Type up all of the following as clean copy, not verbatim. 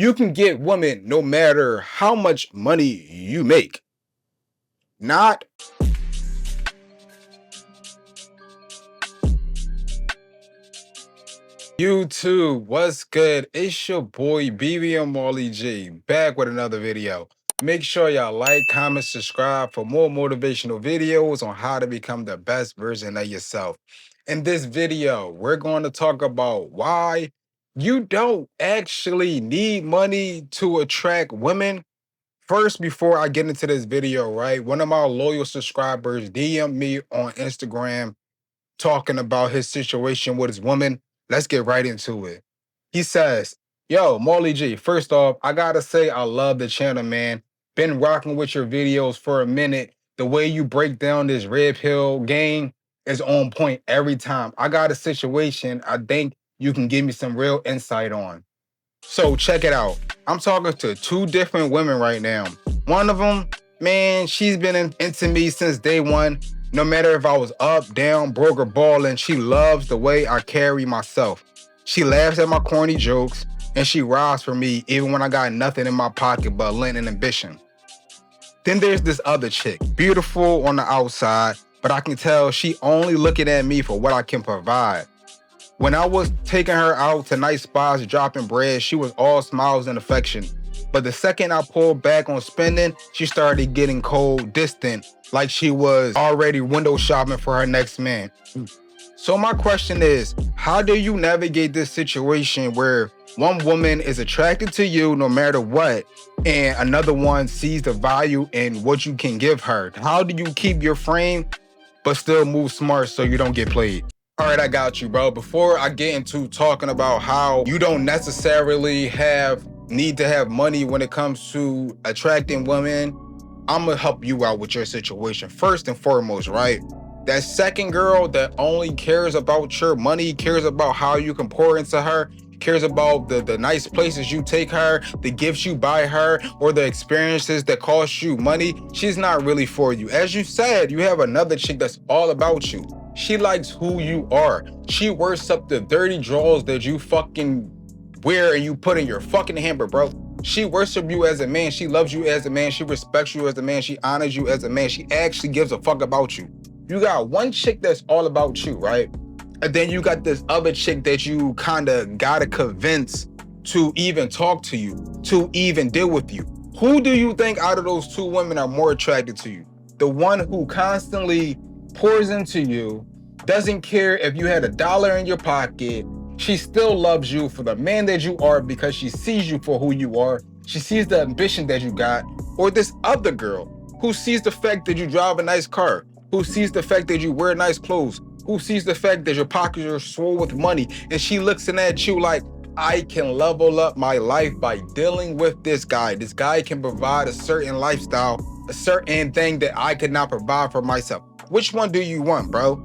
You can get women no matter how much money you make. Not YouTube. What's good? It's your boy BBM Marley G back with another video. Make sure y'all like, comment, subscribe for more motivational videos on how to become the best version of yourself. In this video, we're going to talk about why you don't actually need money to attract women. First, before I get into this video, right, one of my loyal subscribers DM me on Instagram talking about his situation with his woman. Let's get right into it. He says, yo, Marley G, first off, I gotta say I love the channel, man. Been rocking with your videos for a minute. The way you break down this red pill game is on point every time. I got a situation I think you can give me some real insight on. So check it out. I'm talking to two different women right now. One of them, man, she's been into me since day one. No matter if I was up, down, broke, or balling, she loves the way I carry myself. She laughs at my corny jokes, and she rides for me even when I got nothing in my pocket but lint and ambition. Then there's this other chick, beautiful on the outside, but I can tell she only looking at me for what I can provide. When I was taking her out to nice spots, dropping bread, she was all smiles and affection. But the second I pulled back on spending, she started getting cold, distant, like she was already window shopping for her next man. So my question is, how do you navigate this situation where one woman is attracted to you no matter what, and another one sees the value in what you can give her? How do you keep your frame, but still move smart so you don't get played? All right, I got you, bro. Before I get into talking about how you don't necessarily need to have money when it comes to attracting women, I'm gonna help you out with your situation first and foremost, right? That second girl that only cares about your money, cares about how you can pour into her, cares about the nice places you take her, the gifts you buy her, or the experiences that cost you money, she's not really for you. As you said, you have another chick that's all about you. She likes who you are. She wears up the dirty drawers that you fucking wear and you put in your fucking hamper, bro. She worships you as a man. She loves you as a man. She respects you as a man. She honors you as a man. She actually gives a fuck about you. You got one chick that's all about you, right? And then you got this other chick that you kind of gotta convince to even talk to you, to even deal with you. Who do you think out of those two women are more attracted to you? The one who constantly pours into you, doesn't care if you had $1 in your pocket. She still loves you for the man that you are because she sees you for who you are. She sees the ambition that you got. Or this other girl who sees the fact that you drive a nice car, who sees the fact that you wear nice clothes, who sees the fact that your pockets are swole with money, and she looks at you like, I can level up my life by dealing with this guy. This guy can provide a certain lifestyle, a certain thing that I could not provide for myself. Which one do you want, bro?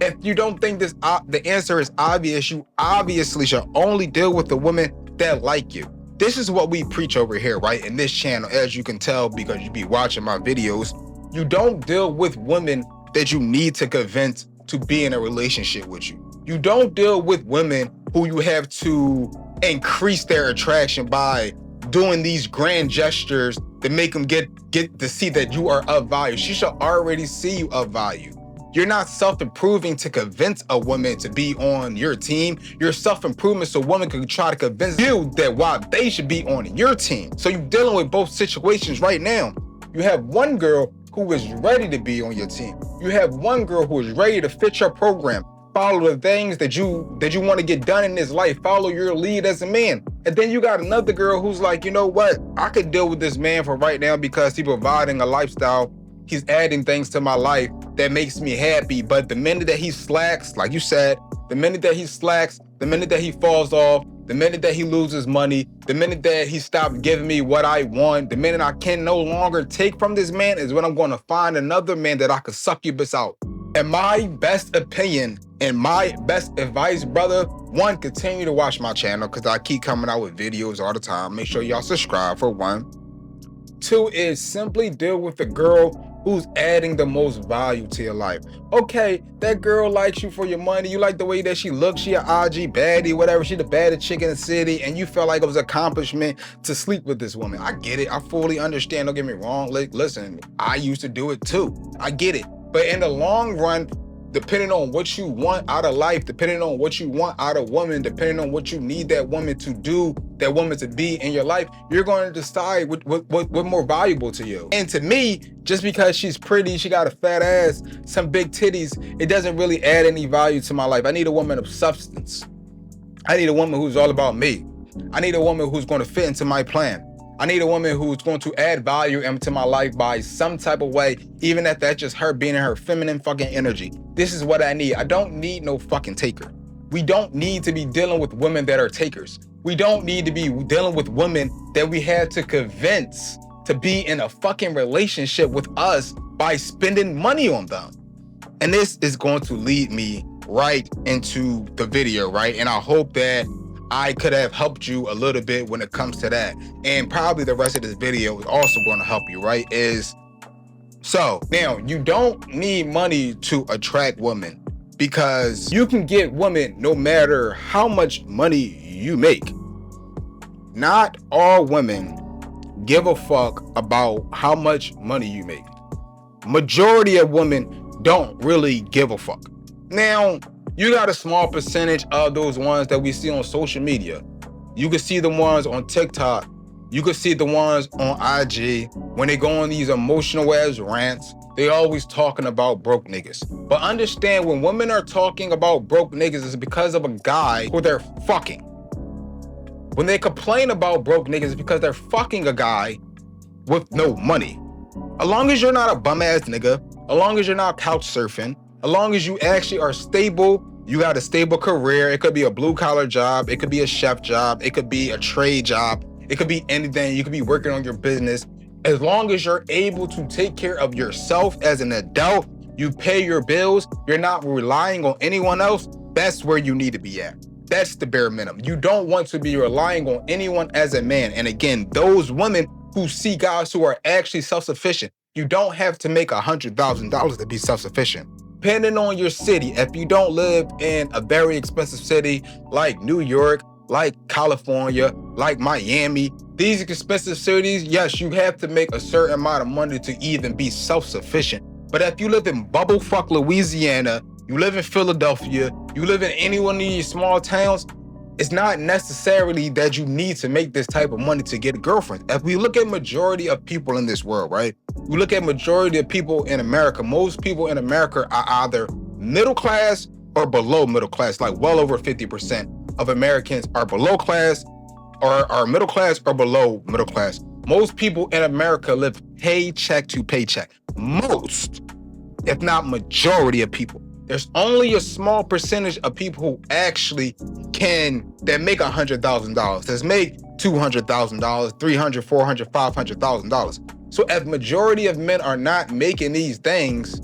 If you don't think the answer is obvious, you obviously should only deal with the women that like you. This is what we preach over here, right? In this channel, as you can tell because you be watching my videos, you don't deal with women that you need to convince to be in a relationship with you. You don't deal with women who you have to increase their attraction by doing these grand gestures that make them get to see that you are of value. She should already see you of value. You're not self-improving to convince a woman to be on your team. You're self-improvement so a woman can try to convince you that why they should be on your team. So you're dealing with both situations right now. You have one girl who is ready to be on your team. You have one girl who is ready to fit your program, follow the things that you want to get done in this life, follow your lead as a man. And then you got another girl who's like, you know what? I could deal with this man for right now because he's providing a lifestyle. He's adding things to my life that makes me happy. But the minute that he slacks, like you said, the minute that he slacks, the minute that he falls off, the minute that he loses money, the minute that he stopped giving me what I want, the minute I can no longer take from this man is when I'm going to find another man that I could succubus out. In my best opinion and my best advice, brother, one, continue to watch my channel because I keep coming out with videos all the time. Make sure y'all subscribe for one. Two is simply deal with the girl who's adding the most value to your life. Okay, that girl likes you for your money. You like the way that she looks. She an IG baddie, whatever. She the baddest chick in the city, and you felt like it was an accomplishment to sleep with this woman. I get it. I fully understand. Don't get me wrong. Like, listen, I used to do it too. I get it. But in the long run, depending on what you want out of life, depending on what you want out of woman, depending on what you need that woman to do, that woman to be in your life, you're going to decide what's more valuable to you. And to me, just because she's pretty, she got a fat ass, some big titties, it doesn't really add any value to my life. I need a woman of substance. I need a woman who's all about me. I need a woman who's going to fit into my plan. I need a woman who's going to add value into my life by some type of way, even if that's just her being in her feminine fucking energy. This is what I need. I don't need no fucking taker. We don't need to be dealing with women that are takers. We don't need to be dealing with women that we had to convince to be in a fucking relationship with us by spending money on them. And this is going to lead me right into the video, right? And I hope that I could have helped you a little bit when it comes to that. And probably the rest of this video is also going to help you, right? So now you don't need money to attract women, because you can get women no matter how much money you make. Not all women give a fuck about how much money you make. Majority of women don't really give a fuck. Now, you got a small percentage of those ones that we see on social media. You can see the ones on TikTok. You can see the ones on IG. When they go on these emotional ass rants, they always talking about broke niggas. But understand, when women are talking about broke niggas, it's because of a guy who they're fucking. When they complain about broke niggas, it's because they're fucking a guy with no money. As long as you're not a bum ass nigga, as long as you're not couch surfing, as long as you actually are stable, you got a stable career. It could be a blue collar job. It could be a chef job. It could be a trade job. It could be anything. You could be working on your business. As long as you're able to take care of yourself as an adult, you pay your bills, you're not relying on anyone else, that's where you need to be at. That's the bare minimum. You don't want to be relying on anyone as a man. And again, those women who see guys who are actually self-sufficient, you don't have to make $100,000 to be self-sufficient. Depending on your city, if you don't live in a very expensive city like New York, like California, like Miami, these expensive cities, yes, you have to make a certain amount of money to even be self-sufficient. But if you live in bubblefuck Louisiana, you live in Philadelphia, you live in any one of these small towns, it's not necessarily that you need to make this type of money to get a girlfriend. If we look at majority of people in this world, right? We look at majority of people in America, most people in America are either middle class or below middle class. Like well over 50% of Americans are below class, or are middle class or below middle class. Most people in America live paycheck to paycheck. Most, if not majority of people. There's only a small percentage of people who actually that make $100,000, that make $200,000, $300,000, $400,000, $500,000. So if majority of men are not making these things,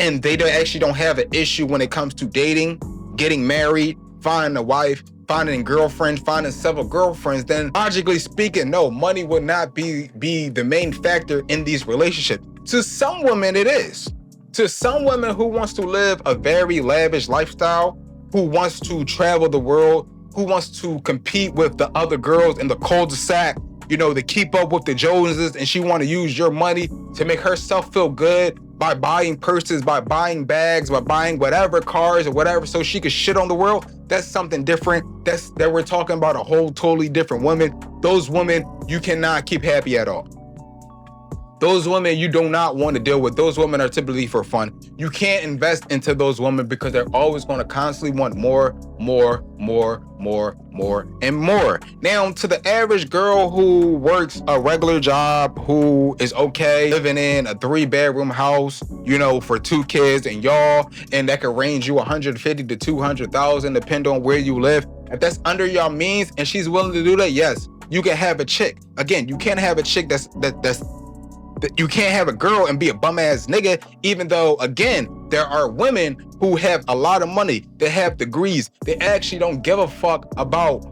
and they actually don't have an issue when it comes to dating, getting married, finding a wife, finding a girlfriend, finding several girlfriends, then logically speaking, no, money would not be the main factor in these relationships. To some women, it is. To some women who wants to live a very lavish lifestyle, who wants to travel the world, who wants to compete with the other girls in the cul-de-sac, you know, to keep up with the Joneses, and she want to use your money to make herself feel good by buying purses, by buying bags, by buying whatever, cars or whatever, so she could shit on the world. That's something different. That we're talking about a whole totally different woman. Those women you cannot keep happy at all. Those women you do not want to deal with. Those women are typically for fun. You can't invest into those women because they're always going to constantly want more, and more. Now, to the average girl who works a regular job, who is okay living in a 3-bedroom house, you know, for 2 kids and y'all, and that could range you $150,000 to $200,000 depending on where you live. If that's under your means and she's willing to do that, yes, you can have a chick. Again, you can't have a chick you can't have a girl and be a bum ass nigga, even though, again, there are women who have a lot of money, they have degrees, they actually don't give a fuck about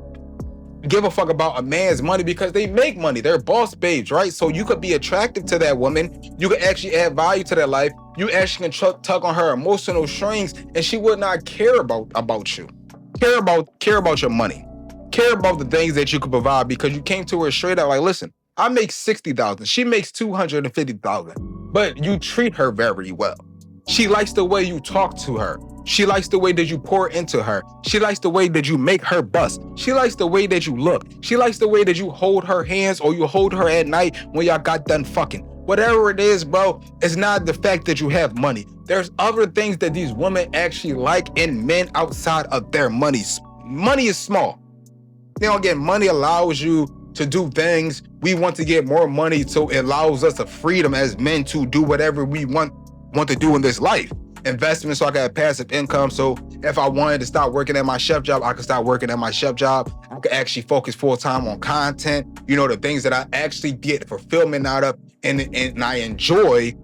give a fuck about a man's money because they make money. They're boss babes, right? So you could be attractive to that woman. You could actually add value to their life. You actually can tug on her emotional strings, and she would not care about you. Care about your money. Care about the things that you could provide because you came to her straight out like, listen, I make 60,000. She makes 250,000. But you treat her very well. She likes the way you talk to her. She likes the way that you pour into her. She likes the way that you make her bust. She likes the way that you look. She likes the way that you hold her hands or you hold her at night when y'all got done fucking. Whatever it is, bro, it's not the fact that you have money. There's other things that these women actually like in men outside of their money. Money is small. You know, again, money allows you to do things. We want to get more money, so it allows us the freedom as men to do whatever we want to do in this life. Investment, so I can have passive income. So if I wanted to start working at my chef job, I could start working at my chef job. I could actually focus full time on content, you know, the things that I actually get fulfillment out of and I enjoy.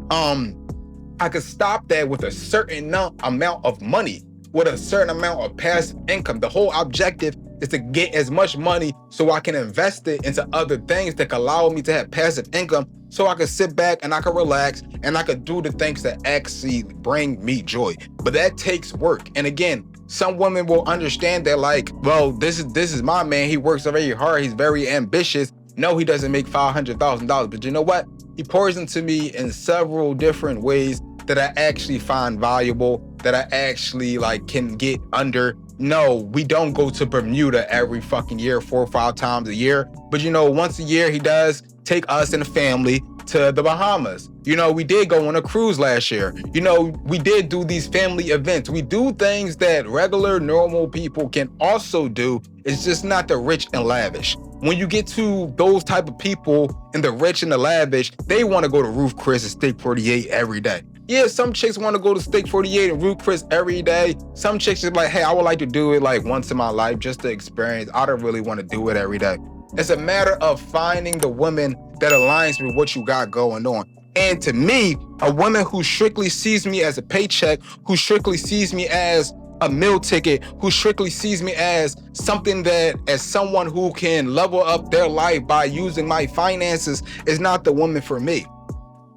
I could stop that with a certain amount of money, with a certain amount of passive income. The whole objective is to get as much money so I can invest it into other things that can allow me to have passive income, so I can sit back and I can relax and I can do the things that actually bring me joy. But that takes work. And again, some women will understand that, like, well, this is my man. He works very hard. He's very ambitious. No, he doesn't make $500,000, but you know what? He pours into me in several different ways that I actually find valuable, that I actually like can get under. No, we don't go to Bermuda every fucking year, 4 or 5 times a year. But you know, once a year he does take us and the family to the Bahamas. You know, we did go on a cruise last year. You know, we did do these family events. We do things that regular, normal people can also do. It's just not the rich and lavish. When you get to those type of people and the rich and the lavish, they want to go to Ruth Chris and Steak 48 every day. Yeah, some chicks want to go to Steak 48 and Ruth Chris every day. Some chicks are like, hey, I would like to do it like once in my life just to experience. I don't really want to do it every day. It's a matter of finding the woman that aligns with what you got going on. And to me, a woman who strictly sees me as a paycheck, who strictly sees me as a meal ticket, who strictly sees me as something that, as someone who can level up their life by using my finances, is not the woman for me.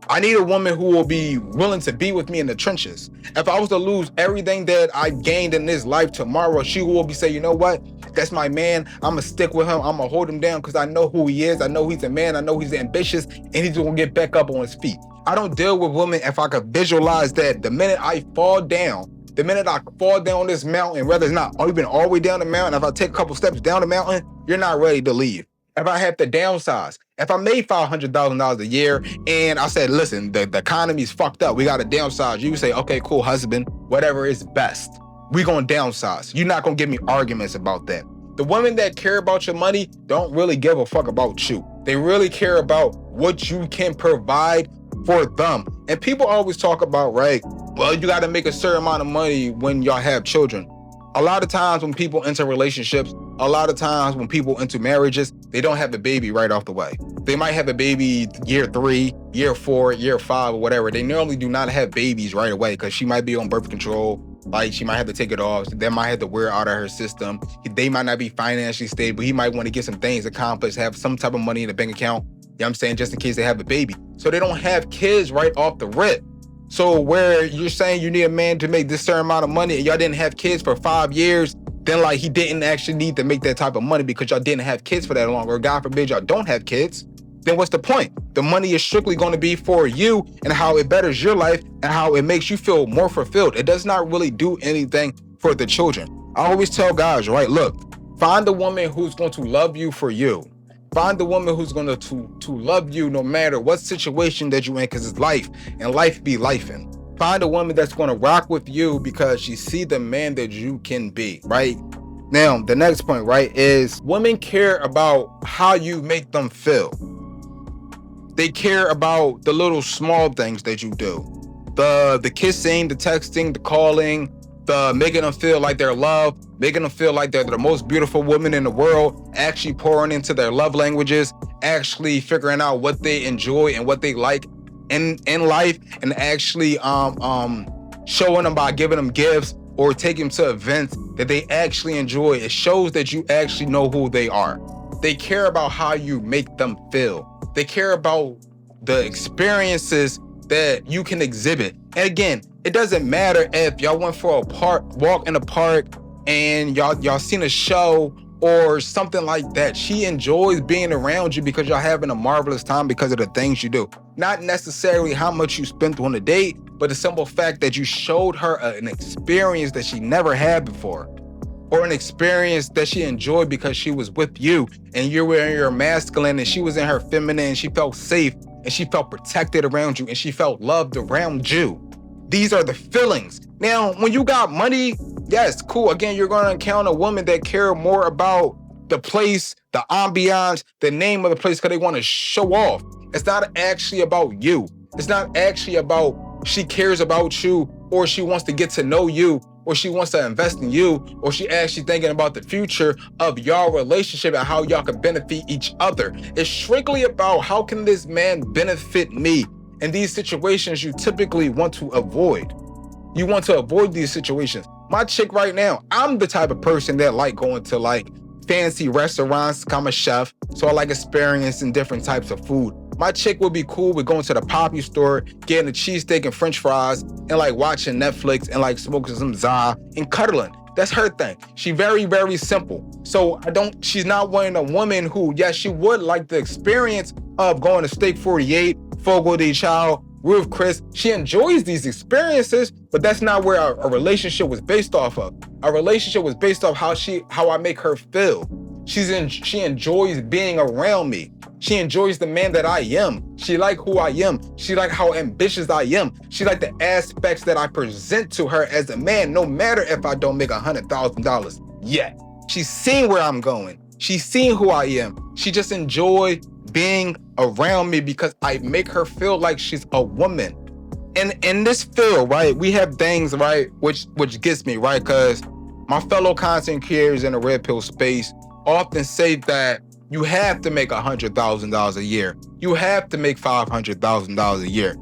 I need a woman who will be willing to be with me in the trenches. If I was to lose everything that I gained in this life tomorrow, she will be saying, you know what? That's my man. I'm going to stick with him. I'm going to hold him down because I know who he is. I know he's a man. I know he's ambitious, and he's going to get back up on his feet. I don't deal with women if I could visualize that the minute I fall down, this mountain, whether it's not even all the way down the mountain, if I take a couple steps down the mountain, you're not ready to leave. If I have to downsize, if I made $500,000 a year and I said, listen, the economy's fucked up, we got to downsize. You say, okay, cool, husband, whatever is best. We gonna downsize. You're not gonna give me arguments about that. The women that care about your money don't really give a fuck about you. They really care about what you can provide for them. And people always talk about, right, well, you got to make a certain amount of money when y'all have children. A lot of times when people enter relationships, a lot of times when people enter marriages, they don't have a baby right off the way. They might have a baby year 3, year 4, year 5, or whatever. They normally do not have babies right away because she might be on birth control. Like, she might have to take it off. They might have to wear it out of her system. They might not be financially stable. He might want to get some things accomplished, have some type of money in the bank account, you know what I'm saying, just in case they have a baby. So they don't have kids right off the rip. So where you're saying you need a man to make this certain amount of money and y'all didn't have kids for 5 years, then like he didn't actually need to make that type of money because y'all didn't have kids for that long, or God forbid y'all don't have kids, then what's the point? The money is strictly going to be for you and how it betters your life and how it makes you feel more fulfilled. It does not really do anything for the children. I always tell guys, right, look, find a woman who's going to love you for you. Find the woman who's going to love you no matter what situation that you're in, because it's life and life be lifing. Find a woman that's going to rock with you because she see the man that you can be, right? Now, the next point, right, is women care about how you make them feel. They care about the little small things that you do. The kissing, the texting, the calling, the making them feel like they're loved, making them feel like they're the most beautiful woman in the world, actually pouring into their love languages, actually figuring out what they enjoy and what they like in life, and actually showing them by giving them gifts or take them to events that they actually enjoy, it shows that you actually know who they are. They care about how you make them feel. They care about the experiences that you can exhibit. And again, it doesn't matter if y'all went for a walk in the park and y'all seen a show or something like that. She enjoys being around you because y'all having a marvelous time because of the things you do. Not necessarily how much you spent on a date, but the simple fact that you showed her an experience that she never had before, or an experience that she enjoyed because she was with you and you were in your masculine and she was in her feminine and she felt safe and she felt protected around you and she felt loved around you. These are the feelings. Now, when you got money, yes, cool. Again, you're going to encounter a woman that care more about the place, the ambiance, the name of the place, because they want to show off. It's not actually about you. It's not actually about she cares about you or she wants to get to know you or she wants to invest in you or she actually thinking about the future of y'all relationship and how y'all can benefit each other. It's strictly about how can this man benefit me? In these situations, you typically want to avoid. You want to avoid these situations. My chick right now, I'm the type of person that like going to like fancy restaurants. I'm a chef, so I like experiencing different types of food. My chick would be cool with going to the Poppy store, getting a cheesesteak and french fries, and like watching Netflix and like smoking some za and cuddling. That's her thing. She very, very simple. So she's not one a woman who, yes, she would like the experience of going to Steak 48, Fogo de Chao, Ruth Chris. She enjoys these experiences, but that's not where our relationship was based off of. Our relationship was based off how I make her feel. She enjoys being around me. She enjoys the man that I am. She like who I am. She like how ambitious I am. She like the aspects that I present to her as a man, no matter if I don't make $100,000 yet. She's seen where I'm going. She's seen who I am. She just enjoy being around me because I make her feel like she's a woman. And in this field, right, we have things, right, which gets me, right, because my fellow content creators in the red pill space often say that you have to make $100,000 a year. You have to make $500,000 a year.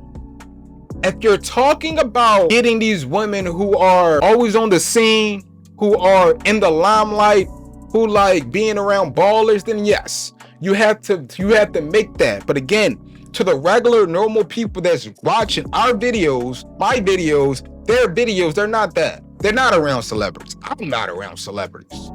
If you're talking about getting these women who are always on the scene, who are in the limelight, who like being around ballers, then yes, you have to make that. But again, to the regular normal people that's watching our videos, my videos, their videos, they're not that. They're not around celebrities. I'm not around celebrities.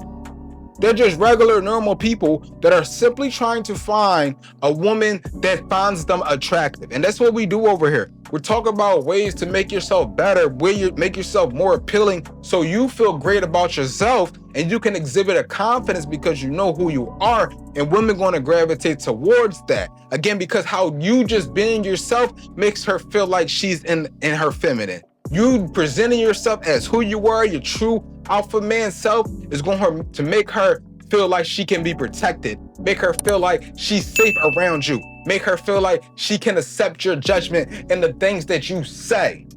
They're just regular normal people that are simply trying to find a woman that finds them attractive. And that's what we do over here. We're talking about ways to make yourself better, where you make yourself more appealing so you feel great about yourself and you can exhibit a confidence because you know who you are, and women going to gravitate towards that. Again, because how you just being yourself makes her feel like she's in her feminine. You presenting yourself as who you are, your true alpha man self, is going to make her feel like she can be protected, make her feel like she's safe around you, make her feel like she can accept your judgment and the things that you say.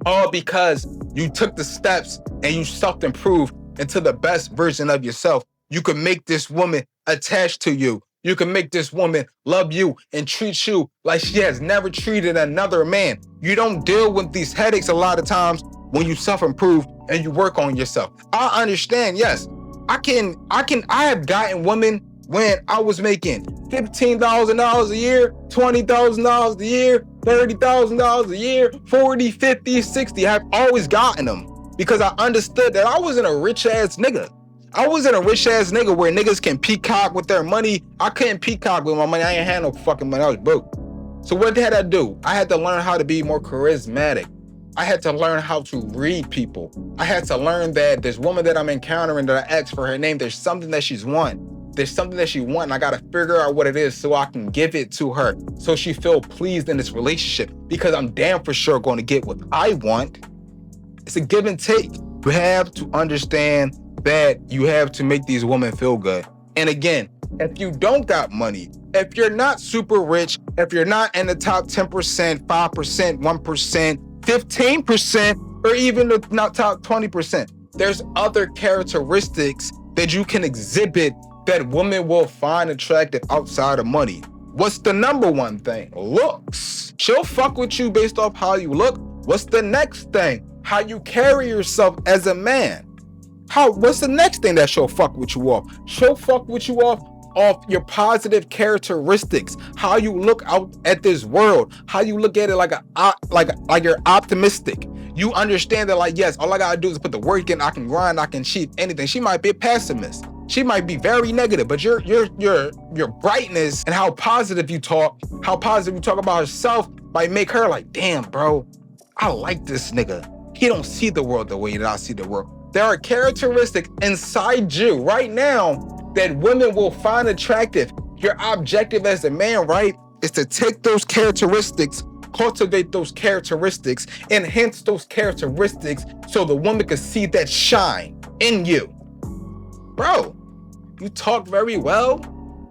All because you took the steps and you self-improved into the best version of yourself. You can make this woman attached to you. You can make this woman love you and treat you like she has never treated another man. You don't deal with these headaches a lot of times when you self-improve and you work on yourself. I understand, yes. I have gotten women when I was making $15,000 a year, $20,000 a year, $30,000 a year, 40, 50, 60. I've always gotten them because I understood that I wasn't a rich ass nigga. I wasn't a rich ass nigga where niggas can peacock with their money. I couldn't peacock with my money. I ain't had no fucking money. I was broke. So what had I do? I had to learn how to be more charismatic. I had to learn how to read people. I had to learn that this woman that I'm encountering that I asked for her name, there's something that she's want. There's something that she want, and I gotta figure out what it is so I can give it to her so she feel pleased in this relationship, because I'm damn for sure going to get what I want. It's a give and take. You have to understand that you have to make these women feel good. And again, if you don't got money, if you're not super rich, if you're not in the top 10%, 5%, 1%, 15%, or even the top 20%, there's other characteristics that you can exhibit that women will find attractive outside of money. What's the number one thing? Looks. She'll fuck with you based off how you look. What's the next thing? how you carry yourself as a man. What's the next thing that she'll fuck with you off? She'll fuck with you off your positive characteristics, how you look out at this world, how you look at it like you're optimistic. You understand that, like, yes, all I gotta do is put the work in, I can grind, I can cheat, anything. She might be a pessimist. She might be very negative, but your brightness and how positive you talk about herself might make her like, damn, bro, I like this nigga. He don't see the world the way that I see the world. There are characteristics inside you right now that women will find attractive. Your objective as a man, right, is to take those characteristics, cultivate those characteristics, enhance those characteristics so the woman can see that shine in you. Bro, you talk very well,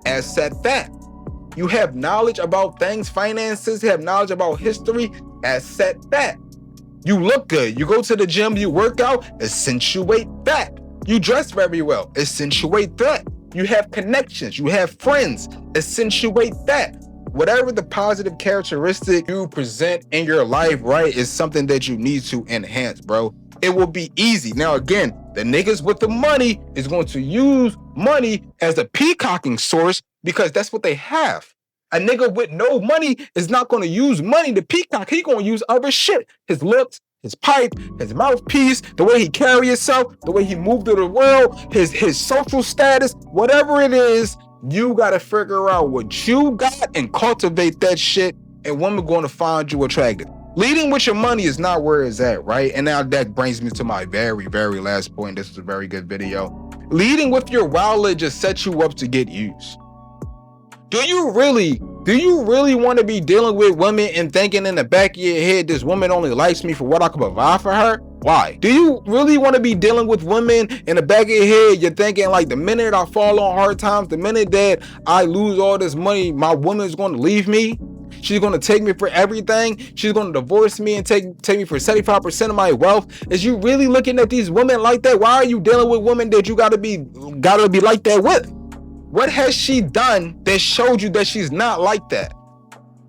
as said that. You have knowledge about things, finances, you have knowledge about history, as said that. You look good. You go to the gym, you work out, accentuate that. You dress very well, accentuate that. You have connections, you have friends, accentuate that. Whatever the positive characteristic you present in your life, right, is something that you need to enhance, bro. It will be easy. Now, again, the niggas with the money is going to use money as a peacocking source because that's what they have. A nigga with no money is not going to use money to peacock. He going to use other shit. His lips, his pipe, his mouthpiece, the way he carry himself, the way he move through the world, his social status, whatever it is, you got to figure out what you got and cultivate that shit, and women going to find you attractive. Leading with your money is not where it's at, right? And now that brings me to my very, very last point. This is a very good video. Leading with your wallet just sets you up to get used. Do you really want to be dealing with women and thinking in the back of your head, this woman only likes me for what I can provide for her? Why? Do you really want to be dealing with women in the back of your head, you're thinking like, the minute I fall on hard times, the minute that I lose all this money, my woman's going to leave me? She's going to take me for everything. She's going to divorce me and take me for 75% of my wealth. Is you really looking at these women like that? Why are you dealing with women that you gotta be like that with? What has she done that showed you that she's not like that?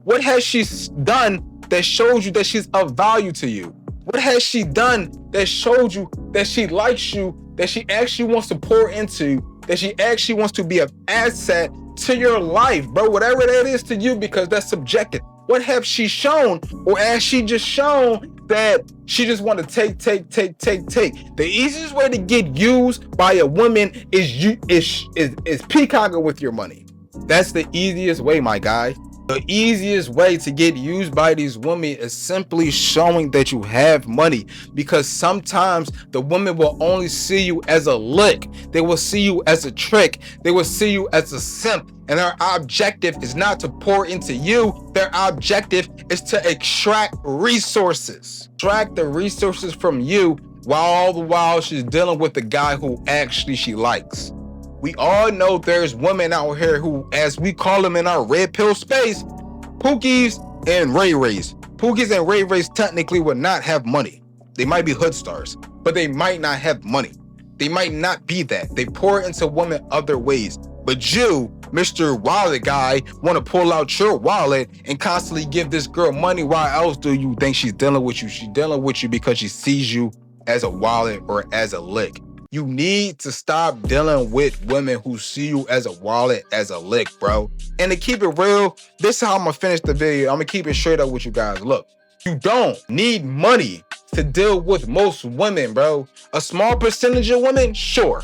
What has she done that showed you that she's of value to you? What has she done that showed you that she likes you, that she actually wants to pour into, that she actually wants to be an asset to your life, bro? Whatever that is to you, because that's subjective. What have she shown, or has she just shown that she just want to take? The easiest way to get used by a woman is peacocking with your money. That's the easiest way, my guy. The easiest way to get used by these women is simply showing that you have money, because sometimes the women will only see you as a lick. They will see you as a trick. They will see you as a simp. And their objective is not to pour into you. Their objective is to extract resources. Extract the resources from you while all the while she's dealing with the guy who actually she likes. We all know there's women out here who, as we call them in our red pill space, Pookies and Ray Rays. Pookies and Ray Rays technically would not have money. They might be hood stars, but they might not have money. They might not be that. They pour into women other ways. But you, Mr. Wallet guy, want to pull out your wallet and constantly give this girl money. Why else do you think she's dealing with you? She's dealing with you because she sees you as a wallet or as a lick. You need to stop dealing with women who see you as a wallet, as a lick, bro. And to keep it real, this is how I'm gonna finish the video. I'm gonna keep it straight up with you guys. Look, you don't need money to deal with most women, bro. A small percentage of women, sure.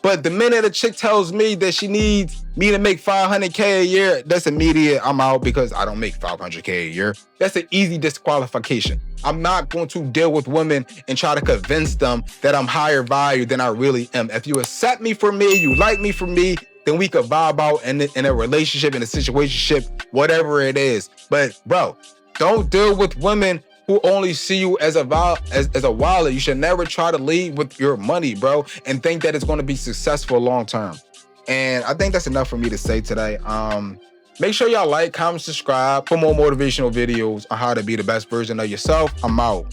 But the minute a chick tells me that she needs me to make $500K a year, that's immediate. I'm out because I don't make $500K a year. That's an easy disqualification. I'm not going to deal with women and try to convince them that I'm higher value than I really am. If you accept me for me, you like me for me, then we could vibe out in a relationship, in a situationship, whatever it is. But bro, don't deal with women who only see you as a wallet. You should never try to lead with your money, bro, and think that it's going to be successful long term. And I think that's enough for me to say today. Make sure y'all like, comment, subscribe for more motivational videos on how to be the best version of yourself. I'm out.